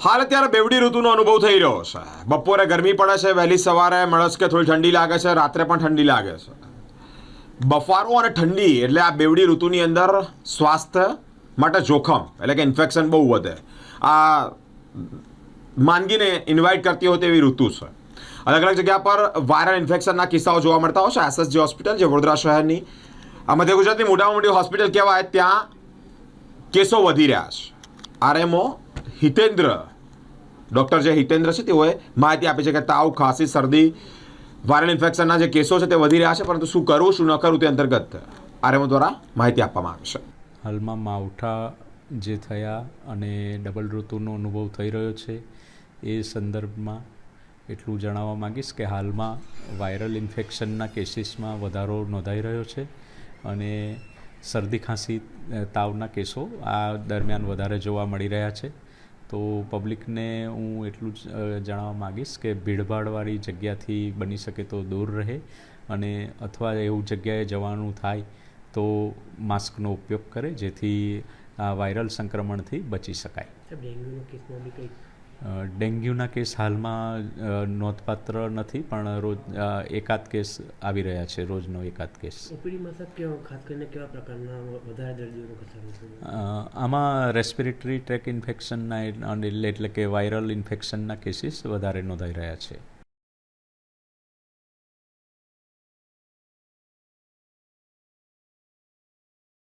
હાલ અત્યારે બેવડી ઋતુનો અનુભવ થઈ રહ્યો છે. બપોરે ગરમી પડે છે, વહેલી સવારે મળસ્કે થોડી ઠંડી લાગે છે, રાત્રે પણ ઠંડી લાગે છે. બફારો અને ઠંડી એટલે આ બેવડી ઋતુની અંદર સ્વાસ્થ્ય માટે જોખમ એટલે કે ઇન્ફેક્શન બહુ વધે. આ માંદગીને ઇન્વાઇટ કરતી હોય તેવી ઋતુ છે. અલગ અલગ જગ્યા પર વાયરલ ઇન્ફેક્શનના કિસ્સાઓ જોવા મળતા હોય છે. એસએસજી હોસ્પિટલ જે વડોદરા શહેરની આ મધ્ય ગુજરાતની મોટામાં મોટી હોસ્પિટલ કહેવાય, ત્યાં કેસો વધી રહ્યા છે. આરએમઓ હિતેન્દ્ર, ડૉક્ટર જે હિતેન્દ્ર છે તેઓએ માહિતી આપી છે કે તાવ, ખાંસી, શરદી, વાયરલ ઇન્ફેક્શનના જે કેસો છે તે વધી રહ્યા છે, પરંતુ શું કરવું શું ન કરવું તે અંતર્ગત આરએમઓ દ્વારા માહિતી આપવામાં આવી છે. હાલમાં માવઠા જે થયા અને ડબલ ઋતુનો અનુભવ થઈ રહ્યો છે એ સંદર્ભમાં એટલું જણાવવા માગીશ કે હાલમાં વાયરલ ઇન્ફેક્શનના કેસીસમાં વધારો નોંધાઈ રહ્યો છે અને શરદી, ખાંસી, તાવના કેસો આ દરમિયાન વધારે જોવા મળી રહ્યા છે. તો પબ્લિકને હું એટલું જ જણાવવા માગીશ કે ભીડભાડવાળી જગ્યાથી બની શકે તો દૂર રહે અને અથવા એવું જગ્યાએ જવાનું થાય તો માસ્કનો ઉપયોગ કરે, જેથી આ વાયરલ સંક્રમણથી બચી શકાય. ડેન્ગ્યુના કેસ હાલમાં નોંધપાત્ર નથી, પણ રોજ એકાદ કેસ આવી રહ્યા છે, રોજનો એકાદ કેસ. ખાસ કરીને કેવા પ્રકારના વધારે દર્દીઓનો આમાં રેસ્પિરેટરી ટ્રેક ઇન્ફેક્શનના એટલે કે વાયરલ ઇન્ફેક્શનના કેસીસ વધારે નોંધાઈ રહ્યા છે.